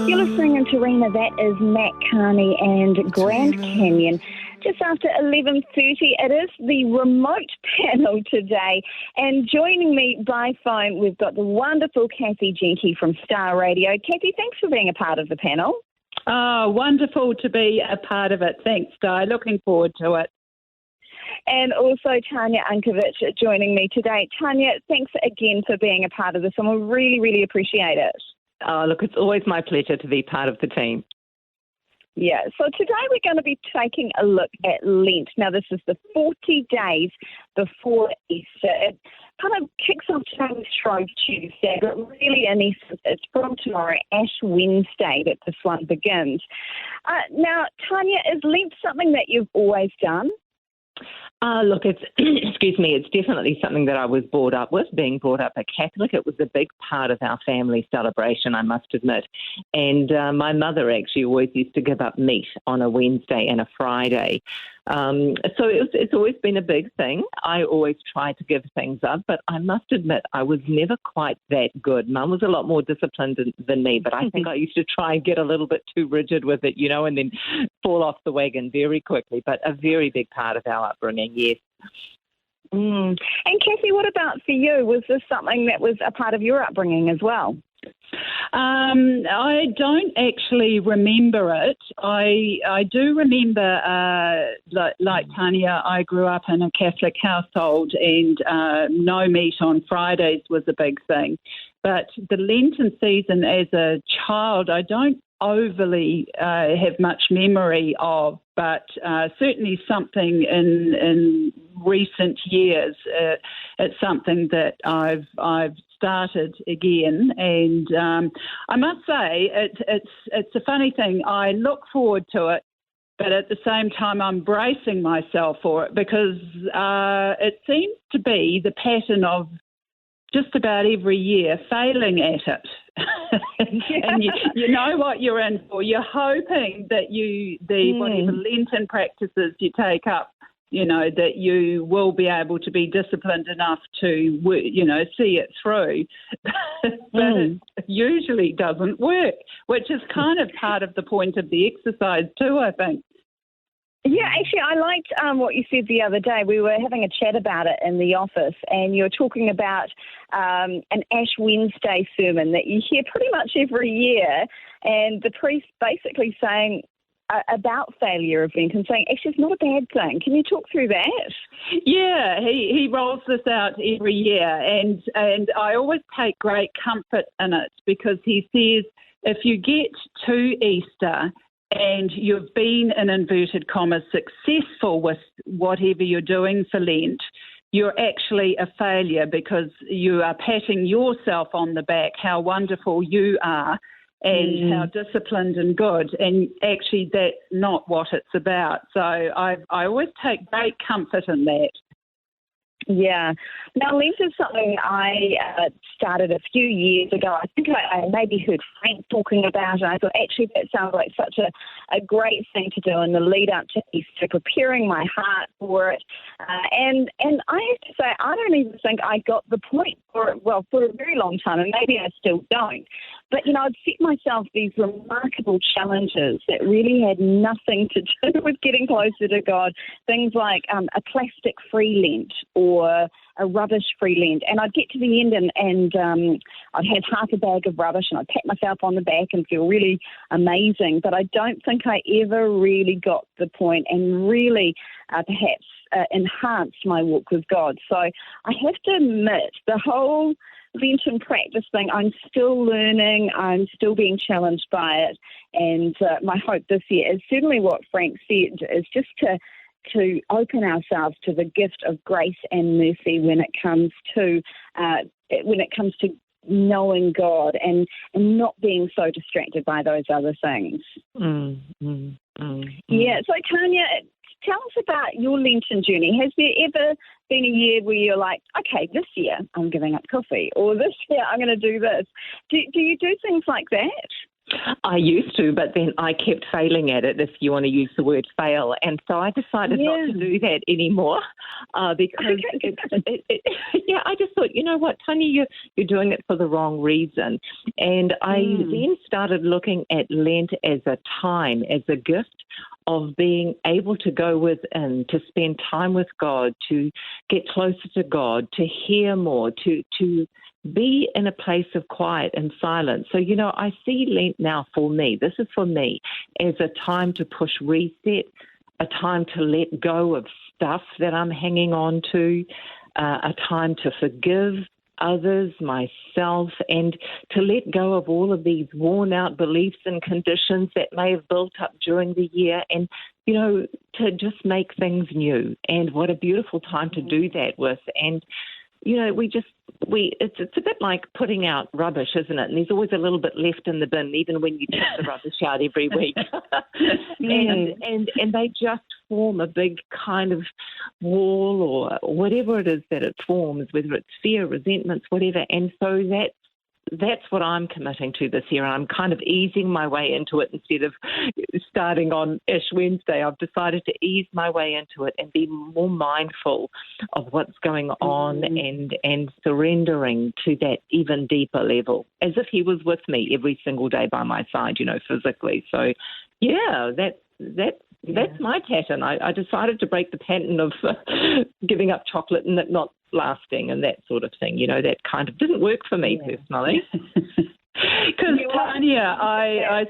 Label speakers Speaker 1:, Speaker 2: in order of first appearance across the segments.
Speaker 1: You're listening to Rhema. That is Matt Carney and Grand Canyon. Just after 11:30, it is the remote panel today. And joining me by phone, we've got the wonderful Kathy Jenke from Star Radio. Kathy, thanks for being a part of the panel.
Speaker 2: Oh, wonderful to be a part of it. Thanks, Di. Looking forward to it.
Speaker 1: And also Tanya Unkovic joining me today. Tanya, thanks again for being a part of this, and we really, really appreciate it.
Speaker 3: Oh, look, it's always my pleasure to be part of the team.
Speaker 1: Yeah, so today we're going to be taking a look at Lent. Now, this is the 40 days before Easter. It kind of kicks off today with Shrove Tuesday, but really, in essence, it's from tomorrow, Ash Wednesday, that this one begins. Now, Tanya, is Lent something that you've always done?
Speaker 3: Look, it's it's definitely something that I was brought up with. Being brought up a Catholic, it was a big part of our family celebration, I must admit. And my mother actually always used to give up meat on a Wednesday and a Friday. So it's always been a big thing. I always try to give things up, but I must admit I was never quite that good. Mum was a lot more disciplined than me, but I think I used to try and get a little bit too rigid with it, and then fall off the wagon very quickly. But a very big part of our upbringing, yes.
Speaker 1: And Kathy, what about for you? Was this something that was a part of your upbringing as well?
Speaker 2: I don't actually remember it. I do remember, like Tanya, I grew up in a Catholic household, and no meat on Fridays was a big thing. But the Lenten season as a child, I don't overly have much memory of, but certainly something in recent years. It's something that I've started again, and I must say it's a funny thing. I look forward to it, but at the same time I'm bracing myself for it, because it seems to be the pattern of just about every year failing at it. And you know what you're in for. You're hoping that whatever Lenten practices you take up, that you will be able to be disciplined enough to, see it through. But it usually doesn't work, which is kind of part of the point of the exercise too, I think.
Speaker 1: Yeah, actually, I liked what you said the other day. We were having a chat about it in the office, and you were talking about an Ash Wednesday sermon that you hear pretty much every year, and the priest basically saying about failure of Lent and saying, actually, it's not a bad thing. Can you talk through that?
Speaker 2: Yeah, he rolls this out every year, and I always take great comfort in it, because he says if you get to Easter and you've been, in inverted commas, successful with whatever you're doing for Lent, you're actually a failure, because you are patting yourself on the back, how wonderful you are and how disciplined and good. And actually that's not what it's about. So I always take great comfort in that.
Speaker 1: Yeah. Now, Lent is something I started a few years ago. I think I maybe heard Frank talking about it, and I thought, actually, that sounds like such a great thing to do in the lead up to Easter, preparing my heart for it. And I have to say, I don't even think I got the point for it, for a very long time, and maybe I still don't. But, I'd set myself these remarkable challenges that really had nothing to do with getting closer to God. Things like a plastic-free Lent or a rubbish-free Lent. And I'd get to the end and I'd have half a bag of rubbish, and I'd pat myself on the back and feel really amazing. But I don't think I ever really got the point and really perhaps enhanced my walk with God. So I have to admit, the whole Lenten practice thing, I'm still learning, I'm still being challenged by it, and my hope this year is certainly what Frank said, is just to open ourselves to the gift of grace and mercy when it comes to knowing God and not being so distracted by those other things. Yeah, so Tanya, tell us about your Lenten journey. Has there ever been a year where you're like, okay, this year I'm giving up coffee, or this year I'm going to do this? Do you do things like that?
Speaker 3: I used to, but then I kept failing at it, if you want to use the word fail. And so I decided not to do that anymore because, I just thought, you know what, Tanya, you're doing it for the wrong reason. And I then started looking at Lent as a time, as a gift of being able to go within, to spend time with God, to get closer to God, to hear more, to be in a place of quiet and silence. So, you know, I see Lent now for me, this is for me, as a time to push reset, a time to let go of stuff that I'm hanging on to, a time to forgive others, myself, and to let go of all of these worn-out beliefs and conditions that may have built up during the year, and, you know, to just make things new. And what a beautiful time to do that with. And, you know, it's a bit like putting out rubbish, isn't it? And there's always a little bit left in the bin, even when you take the rubbish out every week. and they just form a big kind of wall or whatever it is that it forms, whether it's fear, resentments, whatever. And so that's what I'm committing to this year. I'm kind of easing my way into it instead of starting on Ash Wednesday. I've decided to ease my way into it and be more mindful of what's going on and surrendering to that even deeper level, as if he was with me every single day by my side, you know, physically. So, yeah, that's my pattern. I decided to break the pattern of giving up chocolate and it not lasting and that sort of thing. You know, that kind of didn't work for me personally.
Speaker 2: Because Tanya, I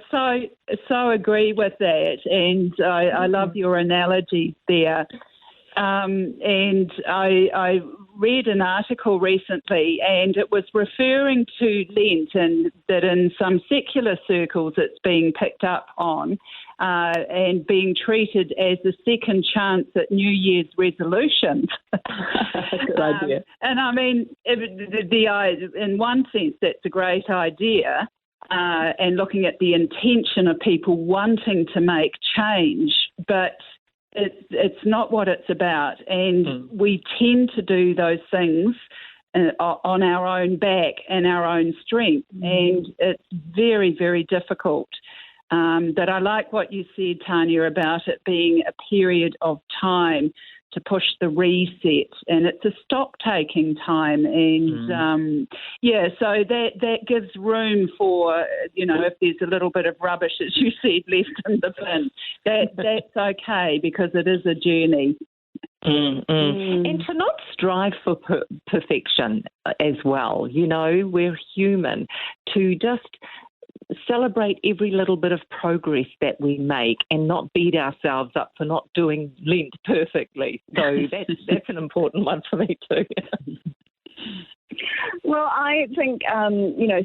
Speaker 2: so agree with that, and I love your analogy there. And I read an article recently, and it was referring to Lent, and that in some secular circles it's being picked up on and being treated as a second chance at New Year's resolutions.
Speaker 3: Good idea.
Speaker 2: And I mean, in one sense, that's a great idea. And looking at the intention of people wanting to make change, but it's not what it's about. And we tend to do those things on our own back and our own strength. And it's very, very difficult. But I like what you said, Tanya, about it being a period of time to push the reset, and it's a stock-taking time. And, so that gives room for, you know, if there's a little bit of rubbish, as you said, left in the bin, that's okay, because it is a journey. And to not strive for perfection as well. You know, we're human. To just celebrate every little bit of progress that we make and not beat ourselves up for not doing Lent perfectly. So that's an important one for me too.
Speaker 1: Well, I think,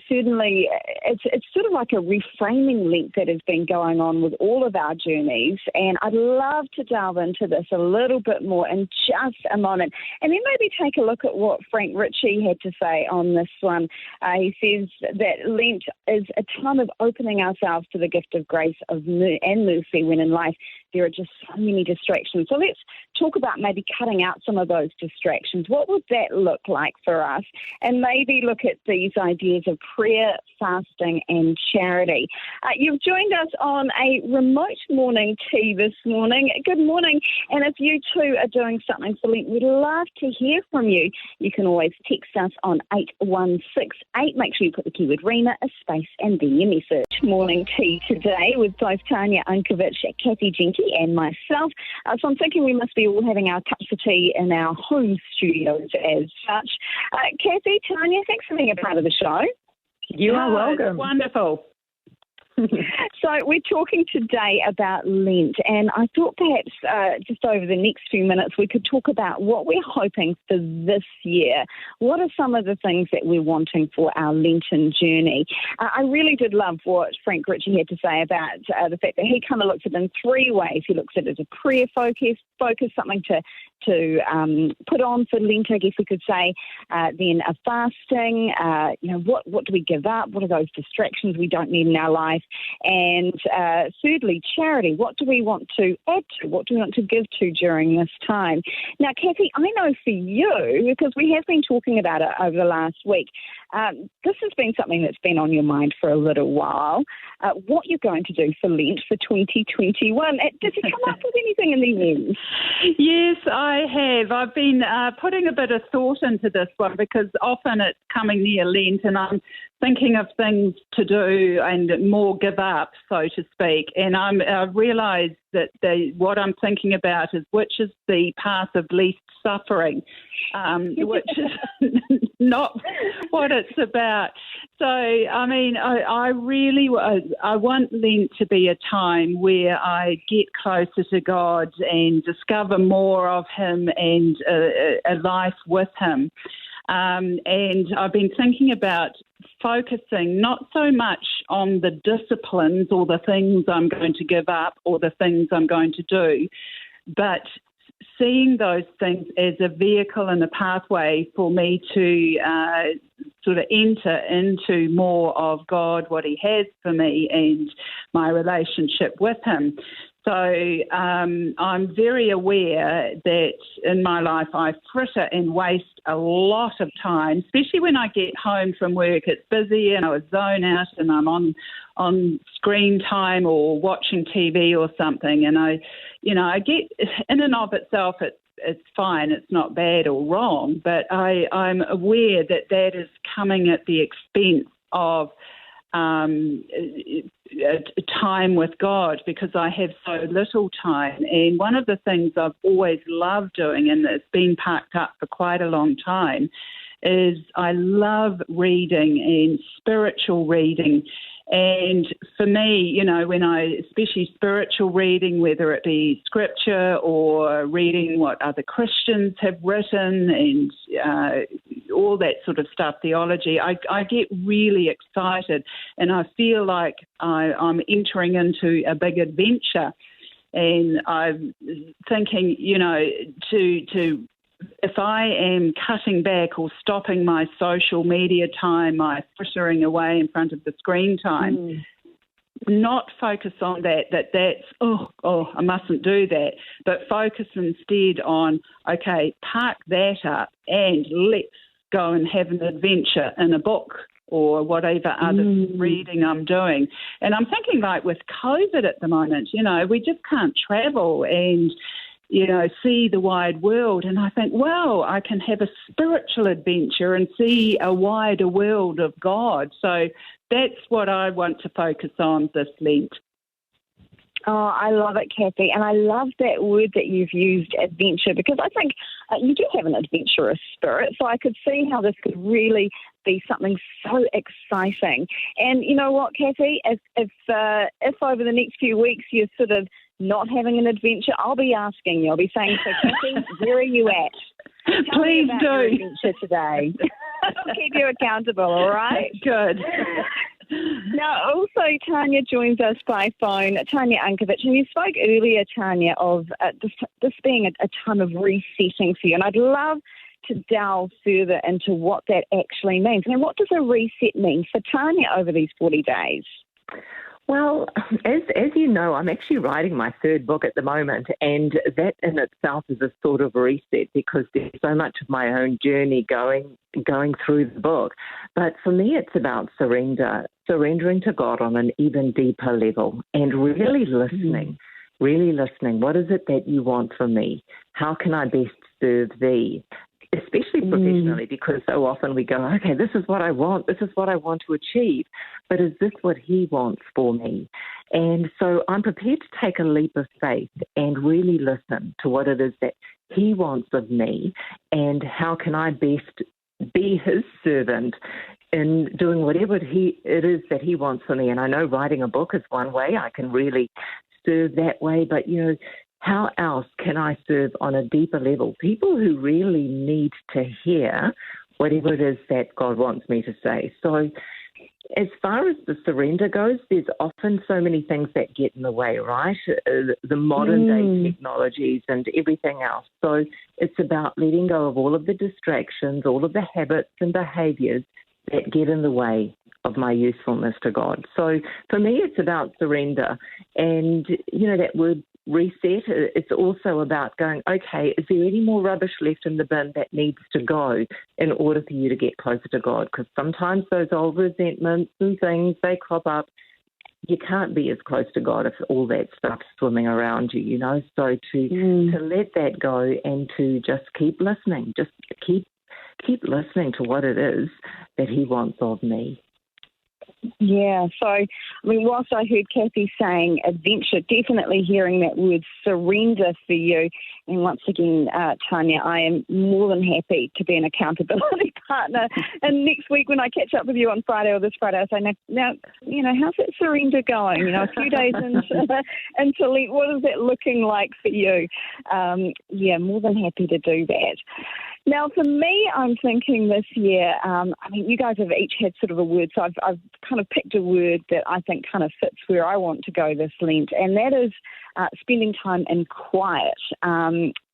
Speaker 1: certainly it's sort of like a reframing Lent that has been going on with all of our journeys, and I'd love to delve into this a little bit more in just a moment, and then maybe take a look at what Frank Ritchie had to say on this one. He says that Lent is a time of opening ourselves to the gift of grace and mercy when in life there are just so many distractions. So let's talk about maybe cutting out some of those distractions. What would that look like for us? And maybe look at these ideas of prayer, fasting and charity. You've joined us on a remote morning tea this morning. Good morning. And if you too are doing something for Lent, we'd love to hear from you. You can always text us on 8168. Make sure you put the keyword Rhema, a space and then your message. Morning tea today with both Tanya Unkovic, Kathy Jenke and myself. So I'm thinking we must be all having our cups of tea in our home studios as such. Kathy, Tanya, thanks for being a part of the show.
Speaker 3: You are welcome.
Speaker 2: Wonderful.
Speaker 1: So we're talking today about Lent, and I thought perhaps just over the next few minutes we could talk about what we're hoping for this year. What are some of the things that we're wanting for our Lenten journey? I really did love what Frank Ritchie had to say about the fact that he kind of looks at it in three ways. He looks at it as a prayer focus, something to to put on for Lent, I guess we could say, then a fasting, what do we give up? What are those distractions we don't need in our life? And thirdly, charity. What do we want to add to? What do we want to give to during this time? Now, Kathy, I know for you, because we have been talking about it over the last week, this has been something that's been on your mind for a little while. What you're going to do for Lent for 2021. Did you come up with anything in the end?
Speaker 2: Yes, I have. I've been putting a bit of thought into this one because often it's coming near Lent and I'm thinking of things to do and more give up, so to speak. And I've realised that what I'm thinking about is which is the path of least suffering, which is not what it's about. So, I mean, I really want Lent to be a time where I get closer to God and discover more of Him and a life with Him. And I've been thinking about focusing not so much on the disciplines or the things I'm going to give up or the things I'm going to do, but seeing those things as a vehicle and a pathway for me to sort of enter into more of God, what He has for me and my relationship with Him. So I'm very aware that in my life I fritter and waste a lot of time, especially when I get home from work. It's busy and I would zone out and I'm on screen time or watching TV or something. And I get in and of itself, it's fine. It's not bad or wrong. But I'm aware that is coming at the expense of time with God because I have so little time. And one of the things I've always loved doing, and it's been parked up for quite a long time, is I love reading and spiritual reading. And for me, especially spiritual reading, whether it be scripture or reading what other Christians have written and all that sort of stuff, theology, I get really excited and I feel like I'm entering into a big adventure. And I'm thinking, if I am cutting back or stopping my social media time, my frittering away in front of the screen time, not focus on that's, I mustn't do that, but focus instead on, okay, park that up and let's go and have an adventure in a book or whatever other reading I'm doing. And I'm thinking like with COVID at the moment, we just can't travel and see the wide world. And I think, well, I can have a spiritual adventure and see a wider world of God. So that's what I want to focus on this Lent.
Speaker 1: Oh, I love it, Kathy. And I love that word that you've used, adventure, because I think you do have an adventurous spirit. So I could see how this could really be something so exciting. And you know what, Kathy, if over the next few weeks you're sort of not having an adventure, I'll be asking you. I'll be saying, so Kathy, where are you at? Tell
Speaker 2: Please
Speaker 1: me about
Speaker 2: do.
Speaker 1: Your adventure today. I'll keep you accountable, all right?
Speaker 2: Good.
Speaker 1: Now, also, Tanya joins us by phone, Tanya Unkovich, and you spoke earlier, Tanya, of this being a time of resetting for you, and I'd love to delve further into what that actually means. I mean, what does a reset mean for Tanya over these 40 days?
Speaker 3: Well, as you know, I'm actually writing my third book at the moment, and that in itself is a sort of reset because there's so much of my own journey going through the book. But for me, it's about surrendering to God on an even deeper level and really listening. What is it that you want from me? How can I best serve thee? Especially professionally, because so often we go, okay, this is what I want to achieve, but is this what He wants for me? And so I'm prepared to take a leap of faith and really listen to what it is that He wants of me and how can I best be His servant in doing whatever it is that He wants for me. And I know writing a book is one way. I can really serve that way, but, how else can I serve on a deeper level? People who really need to hear whatever it is that God wants me to say. So as far as the surrender goes, there's often so many things that get in the way, right? The modern day technologies and everything else. So it's about letting go of all of the distractions, all of the habits and behaviours that get in the way of my usefulness to God. So for me, it's about surrender. And, that word reset, it's also about going, okay, is there any more rubbish left in the bin that needs to go in order for you to get closer to God? Because sometimes those old resentments and things, they crop up. You can't be as close to God if all that stuff's swimming around you, So to let that go and to just keep listening, just keep listening to what it is that He wants of me.
Speaker 1: Yeah, so, whilst I heard Kathy saying adventure, definitely hearing that word surrender for you. And once again, Tanya, I am more than happy to be an accountability partner. And next week when I catch up with you on Friday or this Friday, I'll say, now how's that surrender going? A few days into Lent, what is that looking like for you? More than happy to do that. Now, for me, I'm thinking this year, you guys have each had sort of a word, so I've kind of picked a word that I think kind of fits where I want to go this Lent, and that is spending time in quiet.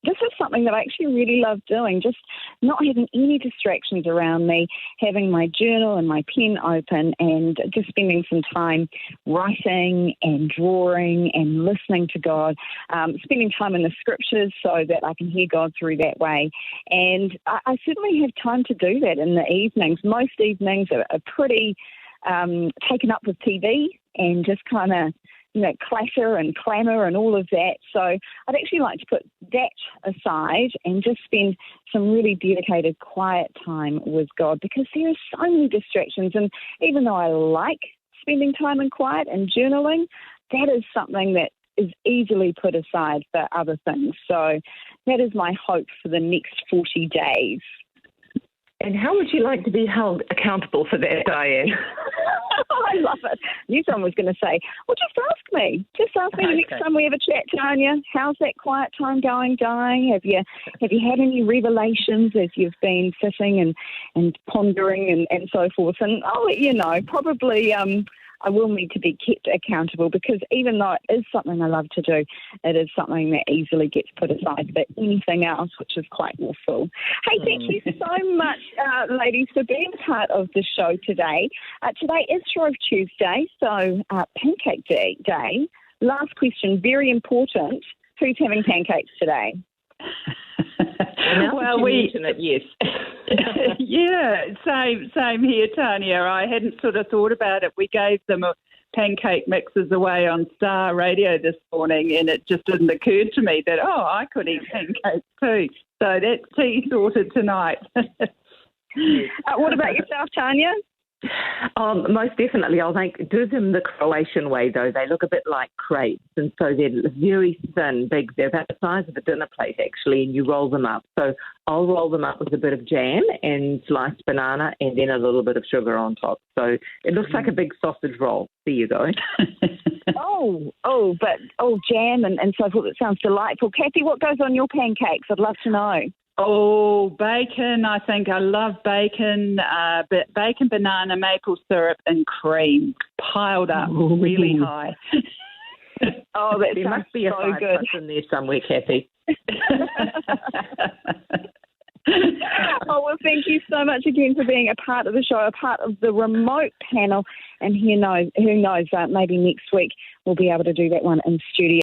Speaker 1: This is something that I actually really love doing, just not having any distractions around me, having my journal and my pen open and just spending some time writing and drawing and listening to God, spending time in the scriptures so that I can hear God through that way. And I certainly have time to do that in the evenings. Most evenings are pretty taken up with TV and just kind of clatter and clamour and all of that. So I'd actually like to put that aside and just spend some really dedicated quiet time with God, because there are so many distractions. And even though I like spending time in quiet and journaling, that is something that is easily put aside for other things. So that is my hope for the next 40 days.
Speaker 3: And how would you like to be held accountable for that, Diane?
Speaker 1: I love it. You someone was going to say, well, just ask me. Just ask me next time we have a chat, Tanya. How's that quiet time going, Di? Have you had any revelations as you've been sitting and pondering and so forth? And I'll let you know. Probably I will need to be kept accountable, because even though it is something I love to do, it is something that easily gets put aside for anything else, which is quite awful. Hey, thank you so much, ladies, for being part of the show today. Today is Shrove Tuesday, so Pancake Day. Last question, very important. Who's having pancakes today?
Speaker 3: Well, we mention it, yes.
Speaker 2: Yeah, same here, Tanya. I hadn't sort of thought about it. We gave them a pancake mixes away on Star Radio this morning, and it just didn't occur to me that, I could eat pancakes too. So that's tea sorted tonight.
Speaker 1: What about yourself, Tanya?
Speaker 3: Most definitely. I'll do them the Croatian way, though. They look a bit like crepes, and so they're very thin, big. They're about the size of a dinner plate, actually, and you roll them up. So I'll roll them up with a bit of jam and sliced banana and then a little bit of sugar on top. So it looks like a big sausage roll. There you go. Jam and so forth. It sounds delightful. Kathy, what goes on your pancakes? I'd love to know.
Speaker 2: Oh, bacon. I think I love bacon, bacon, banana, maple syrup and cream piled up really high.
Speaker 3: There must be a
Speaker 1: so good
Speaker 3: in there somewhere, Kathy.
Speaker 1: Well, thank you so much again for being a part of the show, a part of the remote panel. And who knows, maybe next week we'll be able to do that one in studio.